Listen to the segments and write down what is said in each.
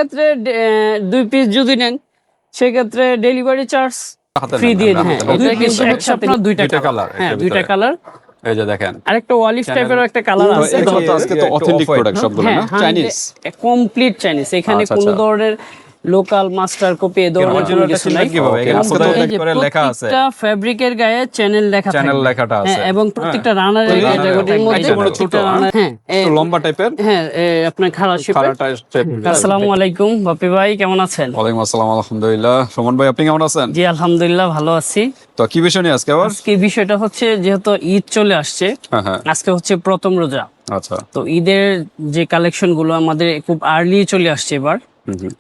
ক্ষেত্রে 2 পিস যদি নেন সেক্ষেত্রে ডেলিভারি চার্জ ফ্রি দিয়ে দিন। হ্যাঁ, এটা কিন্তু হচ্ছে আপনার দুইটা কালার। হ্যাঁ, দুইটা কালার। এই যে দেখেন আরেকটা অলিভ টাইপের একটা কালার আছে। এগুলো তো আজকে তো অথেন্টিক প্রোডাক্ট সবগুলো না, চাইনিজ, কমপ্লিট চাইনিজ। এখানে কোনো ধরনের লোকাল মাস্টার কপি এই ধরনের কোনো কিছু নাই। করে লেখা আছে প্রত্যেকটা ফেব্রিকের গায়ে চ্যানেল লেখা থাকে, চ্যানেল লেখাটা আছে, এবং প্রত্যেকটা রানারের ক্যাটাগরির মধ্যে ছোট রানার, হ্যাঁ একটু লম্বা টাইপের, হ্যাঁ আপনার খাড়া শেপের। আসসালামু আলাইকুম বাপি ভাই, কেমন আছেন? ওয়ালাইকুম আসসালাম, আলহামদুলিল্লাহ। সুমন ভাই আপনি কেমন আছেন? জি আলহামদুলিল্লাহ ভালো আছি। তো কি বিষয় নিয়ে আজকে আবার? আজকে বিষয়টা হচ্ছে যেহেতু ঈদ চলে আসছে, আজকে হচ্ছে প্রথম রোজা। আচ্ছা, তো ঈদের যে কালেকশন গুলো আমাদের খুব আর্লি চলে আসছে এবার।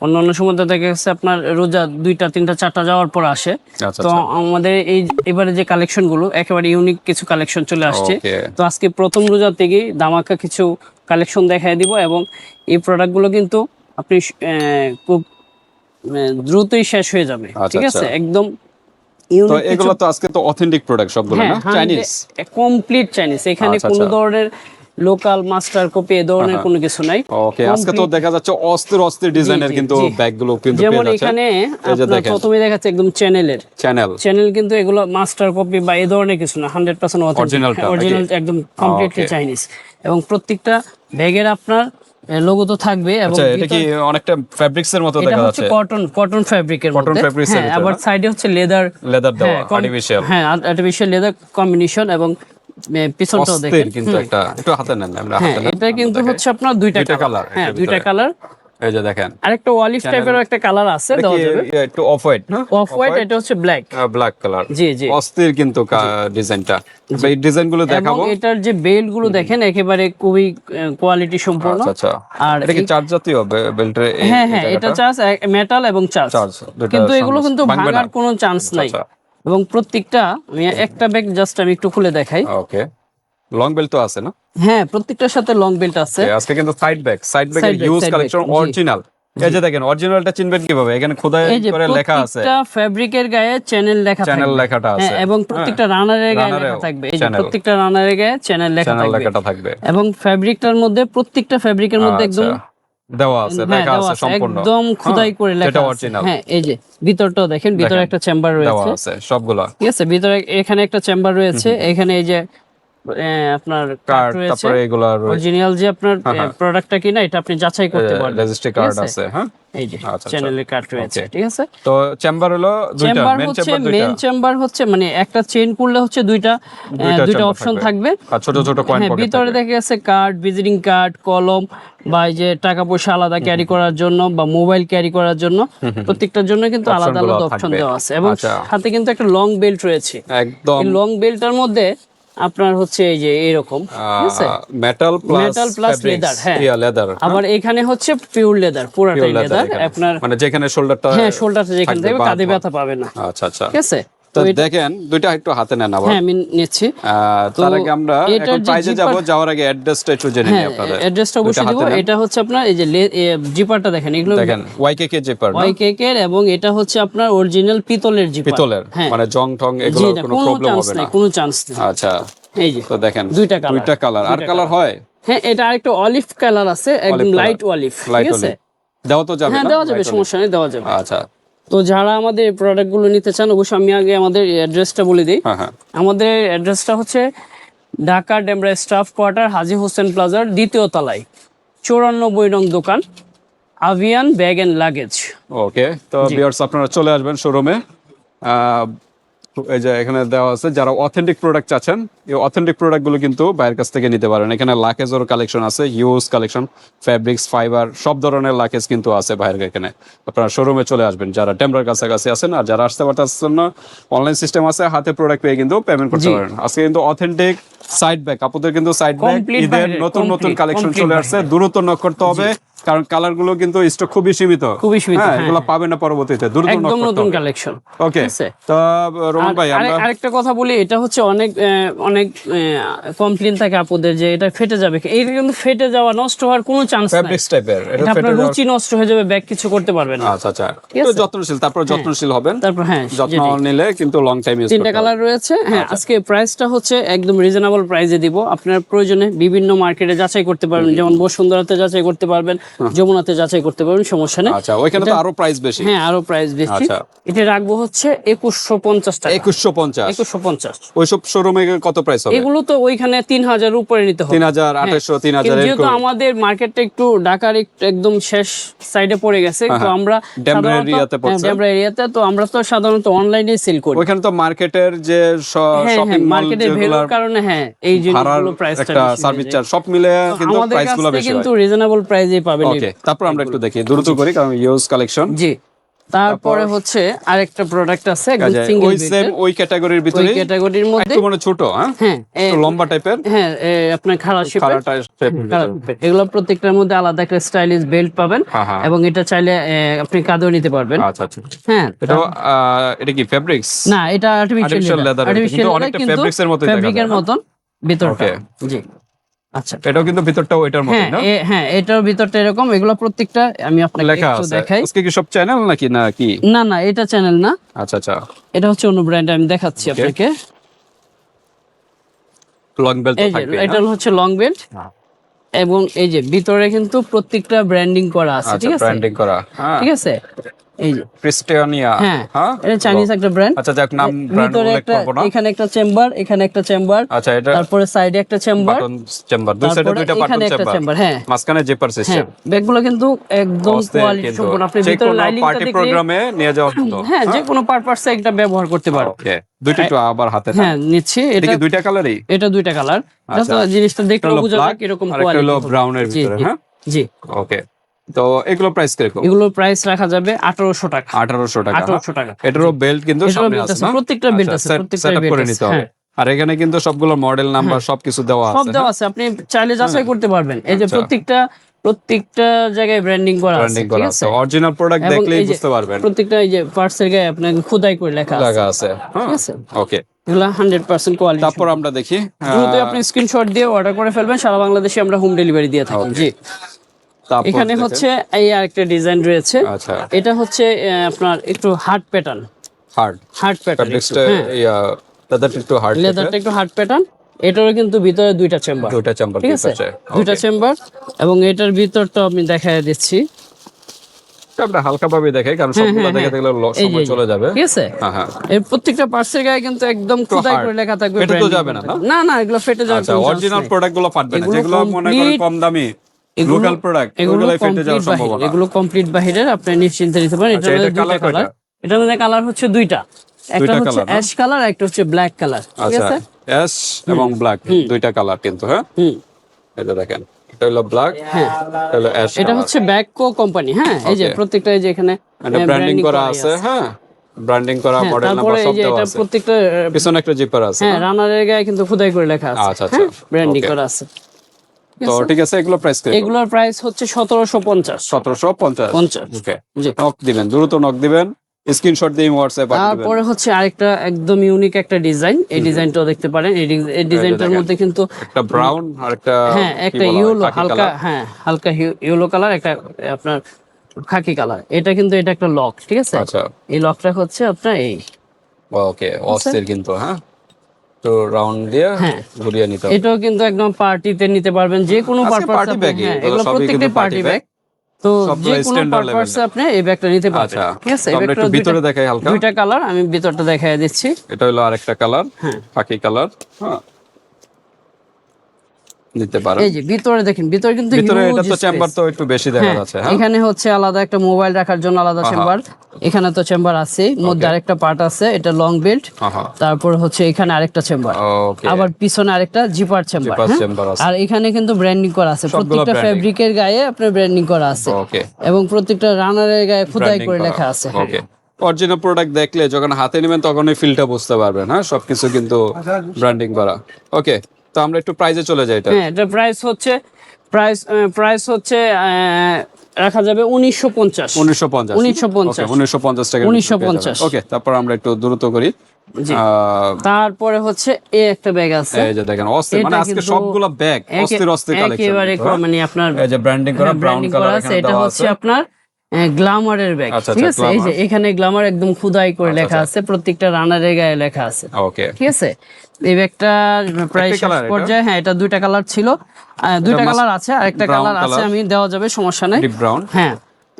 অন্যান্য সময় তো দেখা গেছে আপনার রোজা 2টা 3টা 4টা যাওয়ার পর আসে। তো আমাদের এই এবারে যে কালেকশন গুলো একেবারে ইউনিক কিছু কালেকশন চলে আসছে। তো আজকে প্রথম রোজা থেকেই ধামাকা কিছু কালেকশন দেখাই দিব, এবং এই প্রোডাক্ট গুলো কিন্তু আপনি খুব দ্রুতই শেষ হয়ে যাবে। ঠিক আছে, একদম তো এগুলো তো আজকে তো অথেন্টিক প্রোডাক্ট সবগুলো না, চাইনিজ, কমপ্লিট চাইনিজ। এখানে কোনো ধরনের লোকাল মাস্টার কপি এই ধরনের কোনো কিছু নাই। ওকে, আজকে তো দেখা যাচ্ছে অস্থির অস্থির ডিজাইনের কিন্তু ব্যাগগুলো কিন্তু যেমন এখানে আপনারা প্রথমে দেখাচ্ছে একদম চ্যানেল, কিন্তু এগুলো মাস্টার কপি বা এই ধরনের কিছু না, 100% অরিজিনাল একদম কমপ্লিটলি চাইনিজ। এবং প্রত্যেকটা ব্যাগের আপনার লোগো তো থাকবে, এবং এটা কি অনেকটা ফেব্রিক্স এর মতো দেখা যাচ্ছে, কটন ফেব্রিকের মধ্যে। হ্যাঁ, আবার সাইডে হচ্ছে লেদার দেওয়া, আর্টিফিশিয়াল, হ্যাঁ আর্টিফিশিয়াল লেদার কম্বিনেশন, এবং পিছনটাও দেখেন কিন্তু একটা একটু হাতে নেন, আমরা হাতে নেন। এটা কিন্তু হচ্ছে আপনার দুইটা কালার। হ্যাঁ, দুইটা কালার। এই যে দেখেন আরেকটা অলিভ টাইপের একটা কালার আছে, দেওয়া যাবে একটু অফ হোয়াইট না, অফ হোয়াইট, এটা হচ্ছে ব্ল্যাক কালার। জি জি, অস্থির কিন্তু ডিজাইনটা। এই ডিজাইনগুলো দেখাবো। এবং এটার যে বেল্ট গুলো দেখেন একেবারে খুবই কোয়ালিটি সম্পন্ন। আচ্ছা, আর এটা কি চার্জ জাতীয় বেল্টের? হ্যাঁ হ্যাঁ, এটা চার্জ মেটাল এবং চার্জ, কিন্তু এগুলো কিন্তু ভাঙার কোনো চান্স নাই। এবং প্রত্যেকটা একটা ব্যাগ জাস্ট আমি একটু খুলে দেখাই। ওকে, লং বেল্ট তো আছে না? হ্যাঁ, প্রত্যেকটার সাথে লং বেল্ট আছে। আজকে কিন্তু side bag use collection original. এই যে দেখেন অরিজিনালটা চিনবেন কিভাবে? এখানে খোদাই করে লেখা আছে, প্রত্যেকটা ফেব্রিকের গায়ে চ্যানেল লেখাটা আছে, এবং প্রত্যেকটা রানারের গায়ে লেখা থাকবে। এই যে প্রত্যেকটা রানারের গায়ে চ্যানেল লেখাটা থাকবে, এবং ফেব্রিকটার মধ্যে প্রত্যেকটা ফেব্রিকের মধ্যে একদম দেওয়া আছে, লেখা আছে সম্পূর্ণ, একদম খোদাই করে লেখা আছে। হ্যাঁ, এই যে ভিতরটাও দেখেন, ভিতরে একটা চেম্বার রয়েছে, দেওয়া আছে সবগুলা। ঠিক আছে, ভিতরে এখানে একটা চেম্বার রয়েছে, এখানে এই যে আপনার কার্ড রয়েছে, তারপরে এগুলা অরিজিনাল যে আপনার প্রোডাক্টটা কিনা এটা আপনি যাচাই করতে পারবেন। রেজিস্ট্রি কার্ড আছে, হ্যাঁ, এই যে চ্যানেলের কার্ড রয়েছে। ঠিক আছে, তো চেম্বার হলো দুইটা, মেইন চেম্বার হচ্ছে মানে একটা চেইন করলে হচ্ছে দুইটা অপশন থাকবে, আর ছোট ছোট কয়েন পকেট। ভিতরে দেখা যাচ্ছে কার্ড, ভিজিটিং কার্ড, কলম, বা এই যে টাকা পয়সা আলাদা ক্যারি করার জন্য বা মোবাইল ক্যারি করার জন্য, প্রত্যেকটার জন্য কিন্তু আলাদা আলাদা অপশন দেওয়া আছে। এবং সাথে কিন্তু একটা লং বেল্ট রয়েছে, একদম লং বেল্টটার মধ্যে আপনার হচ্ছে এই যে এরকম মেটাল প্লাস লেদার। হ্যাঁ, লেদার। আবার এখানে হচ্ছে পিওর লেদার, পুরোটাই লেদার। আপনার মানে যেখানে শোল্ডারটা, হ্যাঁ শোল্ডারটা যেখানে থাকবে কাঁধে ব্যথা পাবে না। আচ্ছা আচ্ছা, ঠিক আছে। তো দেখেন দুইটা একটু হাতে নেন আবার। হ্যাঁ, আমি নিচ্ছি। তার আগে আমরা এখন প্রাইজে যাব, যাওয়ার আগে অ্যাড্রেসটা একটু জেনে নিই আপনাদের। অ্যাড্রেসটা অবশ্যই দেব। এটা হচ্ছে আপনার এই যে জিপারটা দেখেন, এগুলো দেখেন ওয়াইকেকে জিপার, ওয়াইকেকে, এবং এটা হচ্ছে আপনার অরিজিনাল পিতলের জিপার, মানে জং ঠং এগুলো কোনো প্রবলেম হবে না, কোনো চান্স নেই। আচ্ছা, এই যে তো দেখেন দুইটা কালার। আর কালার হয়? হ্যাঁ, এটা আরেকটা অলিভ কালার আছে, একদম লাইট অলিভ। ঠিক আছে, দেওয়া তো যাবে? হ্যাঁ, দেওয়া যাবে, সমস্যা নেই, দেওয়া যাবে। আচ্ছা, তো যারা আমাদের এই প্রোডাক্টগুলো নিতে চান, অবশ্যই আমি আগে আমাদের অ্যাড্রেসটা বলে দিই। আমাদের অ্যাড্রেসটা হচ্ছে ঢাকা ডেমরা স্টাফ কোয়ার্টার, হাজী হোসেন প্লাজার 2য় তলায় 94 নং দোকান, আভিয়ান ব্যাগ এন্ড লাগেজ। ওকে, তো ভিউয়ার্স আপনারা চলে আসবেন শোরুমে। এই যে এখানে দেওয়া আছে, যারা অথেন্টিক প্রোডাক্ট চাচ্ছেন, এই অথেন্টিক প্রোডাক্টগুলো কিন্তু বাইরের কাছ থেকে নিতে পারেন। এখানে লাকেজের কালেকশন আছে, হিউজ কালেকশন, ফ্যাব্রিক্স, ফাইবার, সব ধরনের লাকেজ কিন্তু আছে বাইরের। এখানে আপনারা শোরুমে চলে আসবেন যারা ডেমরার কাছাকাছি আছেন, আর যারা আসতে পারতেছেন না, অনলাইন সিস্টেম আছে, হাতে প্রোডাক্ট পেয়ে কিন্তু পেমেন্ট করতে পারেন। আজকে কিন্তু অথেন্টিক সাইড ব্যাগ, আপনাদের কিন্তু সাইড ব্যাগ ঈদের নতুন কালেকশন চলে আসছে, দ্রুত নক করতে হবে, কারণ কালার গুলো কিন্তু স্টক খুবই সীমিত। হ্যাঁ, এগুলো পাবেন না পরবর্তীতে, দ্রুত নক করতে হবে। নতুন কালেকশন। ওকে, তো সালমান ভাই আমরা আরেকটা কথা বলি, এটা হচ্ছে অনেক কমপ্লেন থাকে আপুদের যে এটা ফেটে যাবে, এটা কিন্তু ফেটে যাওয়া নষ্ট হওয়ার কোনো চান্স নাই। ফেব্রিক্স টাইপের এটা এটা ফেটে আপনার যাওয়ার রুচি নষ্ট হয়ে যাবে, ব্যাগ কিছু করতে পারবেন না। আচ্ছা আচ্ছা একটু যত্নশীল, তারপর যত্নশীল হবেন, তারপর হ্যাঁ যত্ন নিলে কিন্তু লং টাইম ইউজ তিনটা করতে কালার রয়েছে। হ্যাঁ, আজকে প্রাইসটা হচ্ছে একদম রিজনেবল প্রাইসে দিব। আপনার প্রয়োজনে বিভিন্ন মার্কেটে যাচাই করতে পারবেন, যেমন বসুন্ধরাতে যাচাই করতে পারবেন, যমুনাতে যাচাই করতে পারবেন, সমস্যা নেই। আচ্ছা ওইখানে তো আরো প্রাইস বেশি। হ্যাঁ, আরো প্রাইস বেশি। আচ্ছা এটা রাখবো হচ্ছে 2150 টাকা। 2150 2150। ওইসব শোরুমে কত প্রাইস হবে? এগুলো তো ওইখানে 3000 উপরে নিতে হবে। 3000 2800 3000 যেহেতু এরকম। আমাদের মার্কেটটা একটু ঢাকার একদম শেষ সাইডে পড়ে গেছে, তো আমরা ডেমরা এরিয়াতে পড়ছে। ডেমরা এরিয়াতে, তো আমরা তো সাধারণত অনলাইনে সেল করি। ওইখানে তো মার্কেটের যে শপিং মল মার্কেটের যেগুলো ভ্যালুর কারণে এই জিনিসগুলো প্রাইসটা একটা সার্ভিস চার্জ সব মিলে কিন্তু আমাদের প্রাইসগুলো কাছে বেশি কিন্তু হয়। রিজনেবল প্রাইসেই পাবেন। ওকে, তারপর আমরা একটু দেখি, দ্রুত করি কারণ ইউজ কালেকশন। জি, তারপরে হচ্ছে আরেকটা প্রোডাক্ট আছে একদম সিঙ্গেল ওই সেম ওই ক্যাটাগরির ওই ভিতরে ক্যাটাগরির মধ্যে। একটু মানে ছোট, হ্যাঁ হ্যাঁ, একটু লম্বা টাইপের, হ্যাঁ, আপনার খাড়া শেপের, খাড়াটা shape। এগুলো প্রত্যেকটার মধ্যে আলাদা একটা স্টাইলিশ বেল্ট পাবেন, হ্যাঁ। এবং এটা চাইলে আপনি কাঁধেও নিতে পারবেন। আচ্ছা আচ্ছা হ্যাঁ, এটা কি ফেব্রিক্স? না, এটা আর্টিফিশিয়াল leather, কিন্তু অনেকটা fabrics এর মতোই দেখা যায়, ফেব্রিকের মতন ভিতরটা। ওকে। জি, আচ্ছা। এটাও কিন্তু ভিতরটাও ওইটার মতোই না? হ্যাঁ, এটার ভিতরটা এরকম। এগুলো প্রত্যেকটা আমি আপনাকে লেখা একটু আছে। দেখাই। আজকে কি সব চ্যানেল নাকি না কি? না, এটা চ্যানেল না, আচ্ছা আচ্ছা এটা হচ্ছে অন্য ব্র্যান্ড, আমি দেখাচ্ছি আপনাকে। লং বেল্ট এই যে থাকবে। এটা হচ্ছে লং বেল্ট, এবং এই যে ভিতরে কিন্তু প্রত্যেকটা ব্র্যান্ডিং করা আছে, আচ্ছা ঠিক আছে? ব্র্যান্ডিং করা, হ্যাঁ ঠিক আছে, এই যে ক্রিস্টিয়ানিয়া, হ্যাঁ, এটা চাইনিজ একটা ব্র্যান্ড। আচ্ছা যাক, নাম ব্র্যান্ড ভিতরে উল্লেখ একটা, করব না। এখানে একটা চেম্বার, এখানে একটা চেম্বার, আচ্ছা এটা তারপরে সাইডে একটা চেম্বার, বাটন চেম্বার, দুই সাইডে দুইটা বাটন এখানে একটা চেম্বার, চেম্বার। হ্যাঁ, মাঝখানে জিপার হ্যাঁ, সিস্টেম। ব্যাগগুলো কিন্তু একদম কোয়ালিটি সম্পন্ন। আপনি ভিতরে লাইনিংটা পার্টি দেখলে প্রোগ্রামে নিয়ে যাওয়ার মতো। হ্যাঁ, যে কোনো পারপাসে এটা ব্যবহার করতে পারো। ওকে, দুইটা একটু আবার হাতে না? হ্যাঁ, নিচ্ছি। এটা কি দুইটা কালারই? এটা দুইটা কালার। এটা তো আচ্ছা। জিনিসটা দেখলে এটা হলো বোঝা যায় black, কিরকম আর একটা কোয়ালিটি। হলো ব্রাউন এর ভিতরে, হ্যাঁ জি, ওকে। তো এগুলো প্রাইস কিরকম? এগুলোর প্রাইস রাখা যাবে 1800 টাকা। 1800 টাকা। 1800 টাকা। এটারও বেল্ট কিন্তু এটারও সামনে belt আছে আছে, না? প্রত্যেকটা belt আচ্ছা, আছে, প্রত্যেকটা setup belt করে আছে, নিতে হবে। হ্যাঁ। আর এখানে কিন্তু সবগুলো মডেল নাম্বার সবকিছু দেওয়া সব আছে। দেওয়া আছে, আপনি চাইলে যাচাই করতে পারবেন। এই যে আচ্ছা। প্রত্যেকটা জায়গায় ব্র্যান্ডিং করা আছে, ব্র্যান্ডিং ঠিক করা আছে? আছে, অরিজিনাল প্রোডাক্ট এবং দেখলেই এই যে বুঝতে পারবেন। প্রত্যেকটা এই যে পার্টসের গায়ে আপনার খোদাই করে লেখা আছে, লাগা আছে, হ্যাঁ ঠিক আছে? ওকে। এগুলো 100% কোয়ালিটি। তারপর আমরা দেখি দ্রুত আপনি স্ক্রিনশট দিয়ে অর্ডার করে ফেলবেন, সারা বাংলাদেশে আমরা হোম ডেলিভারি দিয়ে থাকি। জি, তারপর এখানে দেখেন। হচ্ছে এই আরেকটা ডিজাইন রয়েছে। আচ্ছা, এটা হচ্ছে আপনার একটু হার্ড প্যাটার্ন, হার্ড প্যাটার্ন, ফেব্রিক্সটা লেদারটা একটু হার্ড, লেদারটা একটু হার্ড প্যাটার্ন। এটারও কিন্তু ভিতরে দুইটা চেম্বার, দুইটা চেম্বার, ঠিক আছে? দুইটা চেম্বার, এবং এটার ভিতরটা আমি দেখায় দিচ্ছি। আমরা হালকা ভাবে দেখাই কারণ সবগুলো দেখে দেখলে এই সময় যে, চলে যাবে। ঠিক আছে? হ্যাঁ হ্যাঁ। এর প্রত্যেকটা পার্টসের গায়ে কিন্তু একদম খোদাই hard। করে লেখা থাকবে। ফেটে তো branding যাবে না, করা থাকবে। না, এগুলো ফেটে যাবে। আচ্ছা, অরিজিনাল প্রোডাক্ট গুলো ফাটবে না, এগুলো যেগুলো মনে করেন complete- কম দামি লোকাল প্রোডাক্ট এগুলো ওগুলো ফেটে যাওয়ার কমপ্লিট বাহির, সম্ভাবনা। এগুলো কমপ্লিট বাহিরের, আপনি নিশ্চিন্তে নিতে পারেন। আচ্ছা, এটার এটা মধ্যে দুইটা colour কালার, কয়টা? এটার মধ্যে কালার হচ্ছে দুইটা, একটা দুইটা হচ্ছে colour না? অ্যাশ কালার, একটা হচ্ছে ব্ল্যাক কালার, ঠিক আচ্ছা, আছে? অ্যাশ এবং ব্ল্যাক দুইটা কালার কিন্তু, হ্যাঁ হুম, এটা দেখেন, এটা হলো ব্ল্যাক, হ্যাঁ, এটা হলো অ্যাশ। এটা হচ্ছে ব্যাককো কোম্পানি। হ্যাঁ, এই যে Okay। প্রত্যেকটা এই যে এখানে এটা ব্র্যান্ডিং করা আছে, হ্যাঁ ব্র্যান্ডিং করা, হ্যাঁ, মডেল নাম্বার তারপরে সব এই যে দেওয়া এটা আছে। প্রত্যেকটা পিছনে একটা জিপার আছে, হ্যাঁ, রানারের গায়ে কিন্তু খোদাই করে লেখা আছে। আচ্ছা, আচ্ছা, ব্র্যান্ডিং okay। করা আছে। তো ঠিক আছে, এগুলো প্রাইস কি? এগুলোর প্রাইস হচ্ছে 1750। 1750। 50। ওকে, জি। নক দিবেন, দ্রুত নক দিবেন, স্ক্রিনশট দিয়ে হোয়াটসঅ্যাপ পাঠিয়ে দিবেন। তারপরে হচ্ছে আরেকটা একদম ইউনিক একটা ডিজাইন, এই ডিজাইনটাও দেখতে পারেন। এই ডিজাইনটার মধ্যে কিন্তু একটা ব্রাউন আর একটা হ্যাঁ, কি একটা বলা হয়, ইয়েলো, খাকি হালকা, কালার। হ্যাঁ হালকা ইয়েলো কালার, একটা আপনার খাকি কালার। এটা কিন্তু এটা একটা লক, ঠিক আছে? আচ্ছা, এই লকটা হচ্ছে আপনার এই, ওকে, অস্থির কিন্তু, হ্যাঁ তো রাউন্ড দিয়ে হ্যাঁ। ঘুরিয়ে নিতে হবে। এটাও কিন্তু একদম পার্টিতে নিতে পারবেন, যে কোনো আজকে পারপাস। party bag-ই, হ্যাঁ, এগুলো এগুলো সবই প্রত্যেকটাই কিন্তু পার্টি party ব্যাগ। তো সবগুলো যে কোনো standard পারপাসে level-এর। আপনি এই ব্যাগটা নিতে পারবেন, আচ্ছা, ঠিক আছে? তো আমরা একটু ভিতরে দেখাই হালকা। দুইটা কালার, আমি ভিতরটা দেখাই দিচ্ছি। এটা হলো আরেকটা কালার, হ্যাঁ। খাকি কালার, হ্যাঁ নিতে পারেন। এই যে ভিতরে দেখেন, ভিতরে কিন্তু ভিতরে huge এটা তো space। চেম্বার তো একটু বেশি দেখা হ্যাঁ, যাচ্ছে, হ্যাঁ এখানে হচ্ছে আলাদা একটা মোবাইল রাখার জন্য আলাদা চেম্বার। এখানে তো চেম্বার আছে, মধ্যে আরেকটা পার্ট আছে, এটা লং বেল্ট। হ্যাঁ তারপর হচ্ছে এখানে আরেকটা চেম্বার, ওকে, আবার পিছনে আরেকটা জিপার চেম্বার। জিপার চেম্বার আছে। আর এখানে কিন্তু ব্র্যান্ডিং করা আছে, সবগুলো প্রত্যেকটা branding। ফেব্রিকের গায়ে আপনার ব্র্যান্ডিং করা আছে, ওকে, এবং প্রত্যেকটা রানারের গায়ে খোদাই করে লেখা আছে। হ্যাঁ। ওকে, অরিজিনাল প্রোডাক্ট দেখলে যখন হাতে নেবেন তখন এই ফিলটা বুঝতে পারবেন, হ্যাঁ সবকিছু কিন্তু ব্র্যান্ডিং করা। ওকে, তো আমরা একটু প্রাইজে চলে যাই। এটা হ্যাঁ, এটা প্রাইস হচ্ছে রাখা যাবে 1950 1950 1950 1950 টাকা 1950 ওকে তারপর আমরা একটু দ্রুত করি জি তারপরে হচ্ছে এই একটা ব্যাগ আছে এই যে দেখেন অস্থির মানে আজকে সবগুলা ব্যাগ অস্থির অস্থির কালেকশন একেবারে মানে আপনার এই যে ব্র্যান্ডিং করা ব্রাউন কালার আছে এটা হচ্ছে আপনার গ্ল্যামারের ব্যাগ ঠিক আছে এই যে এখানে গ্ল্যামার একদম খোদাই করে লেখা আছে প্রত্যেকটা রানারের গায়ে লেখা আছে ওকে ঠিক আছে এই ব্যাগটা প্রায় শেষ পর্যায়ে হ্যাঁ এটা দুইটা কালার ছিল দুইটা কালার আছে আর একটা কালার আছে আমি দেওয়া যাবে সমস্যা নাই ডিপ ব্রাউন হ্যাঁ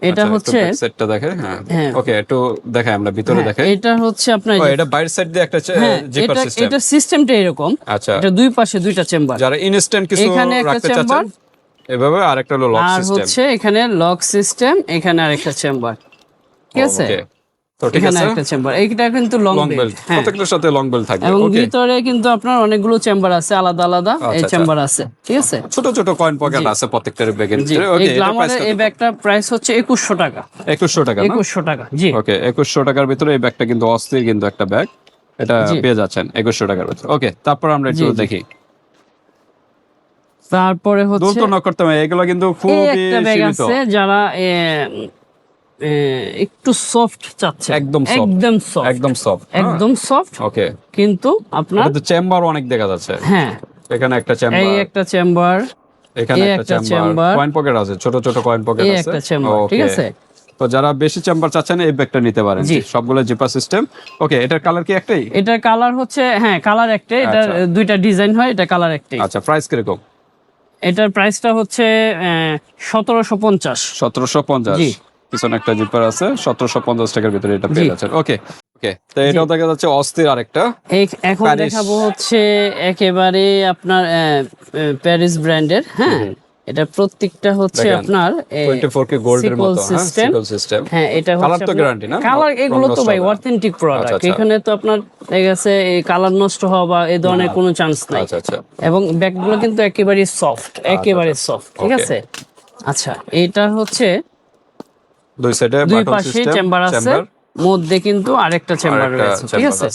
এটা হচ্ছে সেটটা দেখে হ্যাঁ ওকে একটু দেখাই আমরা ভিতরে দেখাই এটা হচ্ছে আপনার এটা বাইরের সাইড দিয়ে একটা জিপার সিস্টেম এটা সিস্টেমটা এরকম আচ্ছা এটা দুই পাশে দুইটা চেম্বার যারা ইনস্ট্যান্ট কিছু এখানে একটা রাখতে চেম্বার চাচ্ছেন এভাবে আরেকটা হলো লক আর সিস্টেম হচ্ছে এখানে লক সিস্টেম এখানে আরেকটা চেম্বার ঠিক আছে তো ঠিক এখানে আছে একটা চেম্বার এইটা কিন্তু লং লং বেল্ট প্রত্যেকটার সাথে লং বেল্ট থাকবে এবং ওকে ভিতরে কিন্তু আপনার অনেকগুলো চেম্বার আছে আলাদা আলাদা এই চেম্বার আছে ঠিক আছে ছোট ছোট কয়েন পকেট আছে প্রত্যেকটার ব্যাগের ভিতরে এই ওকে গ্ল্যামারের এই ব্যাগটা প্রাইস হচ্ছে 2100 টাকা 2100 টাকা না 2100 টাকা জি ওকে 2100 টাকার ভিতরে এই ব্যাগটা কিন্তু অস্থির কিন্তু একটা ব্যাগ এটা পেয়ে যাচ্ছেন 2100 টাকার ভিতরে ওকে তারপর আমরা একটু দেখি তারপরে হচ্ছে দূর না করতে হবে এগুলো কিন্তু খুবই একটা ব্যাগ সীমিত আছে যারা একটু সফট চাচ্ছে একদম সফট একদম সফট ওকে কিন্তু আপনার এটা তো চেম্বার অনেক দেখা যাচ্ছে হ্যাঁ এখানে একটা চেম্বার এই একটা চেম্বার এখানে একটা চেম্বার কয়েন পকেট আছে ছোট ছোট কয়েন পকেট এই আছে একটা চেম্বার ঠিক আছে তো যারা বেশি চেম্বার চাচ্ছেন এই ব্যাগটা নিতে পারেন সবগুলো জিপার সিস্টেম ওকে এটার কালার কি একটাই এটার কালার হচ্ছে হ্যাঁ কালার একটাই এটা দুইটা ডিজাইন হয় এটা কালার একটাই আচ্ছা প্রাইস কিরকম এটার প্রাইসটা হচ্ছে 1750 1750 পিছনে একটা জিপার আছে 1750 টাকার ভিতরে এটা পেয়ে যাচ্ছেন ওকে ওকে তো এটাও দেখা যাচ্ছে অস্থির আরেকটা এখন দেখাবো হচ্ছে একেবারে আপনার প্যারিস ব্র্যান্ডের হ্যাঁ এটা প্রত্যেকটা হচ্ছে আপনার 24K গোল্ডের মতো সিকল সিস্টেম হ্যাঁ এটা হচ্ছে কালার তো গ্যারান্টি না কালার এগুলো তো ভাই অথেন্টিক প্রোডাক্ট এখানে তো আপনার দেখা গেছে এই কালার নষ্ট হওয়া বা এই ধরনের কোনো চান্স নাই এবং ব্যাগগুলো কিন্তু একেবারে সফট একেবারে সফট ঠিক আছে আচ্ছা এটা হচ্ছে দুই সাইডে দুই বাটন পাশে সিস্টেম চেম্বার আছে মধ্যে কিন্তু আরেকটা চেম্বার রয়েছে ঠিক আছে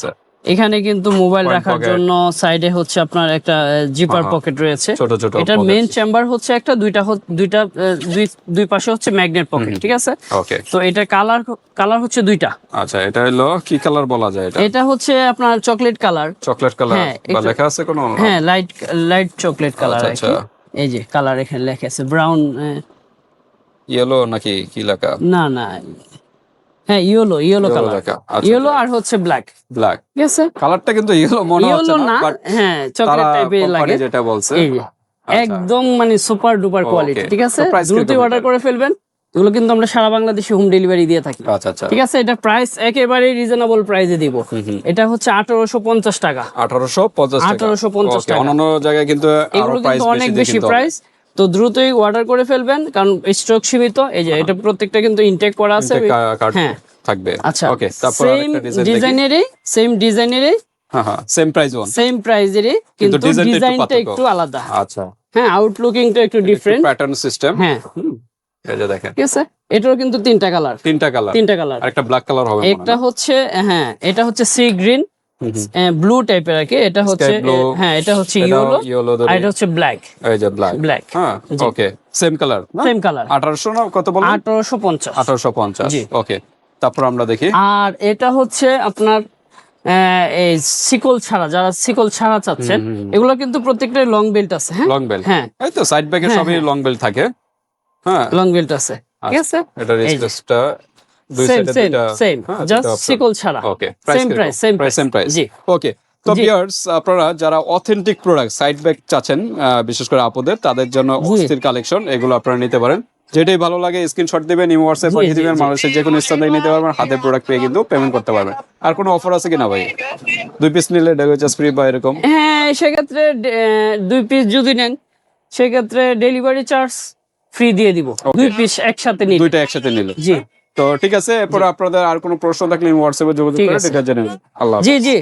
এখানে কিন্তু মোবাইল রাখার জন্য সাইডে হচ্ছে আপনার একটা জিপার পকেট রয়েছে ছোট ছোট এটার মেইন চেম্বার হচ্ছে একটা দুই পাশে হচ্ছে ম্যাগনেট পকেট ঠিক আছে ওকে তো এটা কালার হচ্ছে দুইটা আচ্ছা এটা হলো কি কালার বলা যায় এটা হচ্ছে আপনার চকলেট কালার বা লেখা আছে কোনো হ্যাঁ লাইট চকলেট কালার আচ্ছা এই যে কালার এখানে লেখা আছে ব্রাউন ইয়েলো নাকি কি লেখা না হ্যাঁ ইয়েলো কালার ইয়েলো আর হচ্ছে ব্ল্যাক ঠিক আছে কালারটা কিন্তু ইয়েলো মনে হচ্ছে না বাট হ্যাঁ চকলেট টাইপের লাগে যেটা বলছে একদম মানে সুপার ডুপার কোয়ালিটি ঠিক আছে দ্রুত অর্ডার করে ফেলবেন এগুলো কিন্তু আমরা সারা বাংলাদেশে হোম ডেলিভারি দিয়ে থাকি আচ্ছা ঠিক আছে এটা প্রাইস একেবারে রিজনেবল প্রাইসে দিব এটা হচ্ছে 1850 টাকা 1850 টাকা অন্যান্য জায়গায় কিন্তু আরো প্রাইস অনেক বেশি প্রাইস তো দ্রুতই অর্ডার করে ফেলবেন কারণ স্টক সীমিত এই যে এটা প্রত্যেকটা কিন্তু ইনটেক করা আছে হ্যাঁ থাকবে আচ্ছা ওকে তারপর আরেকটা সেম ডিজাইনেরই হ্যাঁ সেম প্রাইজেরই কিন্তু ডিজাইনটা একটু আলাদা আচ্ছা হ্যাঁ আউটলুকিংটা একটু ডিফারেন্ট প্যাটার্ন সিস্টেম হ্যাঁ এই যে দেখেন ঠিক আছে এটারও কিন্তু তিনটা কালার আর একটা ব্ল্যাক কালার হবে একটা হচ্ছে হ্যাঁ এটা হচ্ছে সি গ্রিন ব্লু টাইপের আর কি এটা হচ্ছে হ্যাঁ এটা হচ্ছে ইয়েলো আর এটা হচ্ছে ব্ল্যাক এই যে ব্ল্যাক হ্যাঁ ওকে সেম কালার 1800 না কত বলেন 1850 ওকে তারপর আমরা দেখি আর এটা হচ্ছে আপনার এই সিকল ছাড়া যারা সিকল ছাড়া চাচ্ছেন এগুলো কিন্তু প্রত্যেকটাই লং বেল্ট আছে হ্যাঁ লং বেল্ট হ্যাঁ এই তো সাইড ব্যাগে সবই লং বেল্ট থাকে হ্যাঁ লং বেল্ট আছে ঠিক আছে এটা রেজিস্টারটা দুই সাইডে দুটো সেম জাস্ট সিকল ছাড়া ওকে সেম প্রাইস জি ওকে তো ভিউয়ার্স আপনারা যারা অথেন্টিক প্রোডাক্ট সাইড ব্যাগ চাচ্ছেন বিশেষ করে আপুদের তাদের জন্য অস্থির কালেকশন এগুলো আপনারা নিতে পারেন যেটাই ভালো লাগে স্ক্রিনশট দিবেন ইমো হোয়াটসঅ্যাপ পাঠিয়ে দিবেন মানুষের যে কোনো স্থান থেকে নিতে পারবেন হাতে প্রোডাক্ট পেয়ে কিন্তু পেমেন্ট করতে পারবেন আর কোনো অফার আছে কিনা ভাই 2 পিস নিলে ডেলিভারি চার্জ ফ্রি বা এরকম হ্যাঁ সেক্ষেত্রে 2 পিস যদি নেন সেক্ষেত্রে ডেলিভারি চার্জ ফ্রি দিয়ে দিব 2 পিস একসাথে নিলে দুইটা একসাথে নিলে জি তো ঠিক আছে এরপর আপনাদের আর কোনো প্রশ্ন থাকলে হোয়াটসঅ্যাপে যোগাযোগ করে এটা জেনে নিন আল্লাহ জি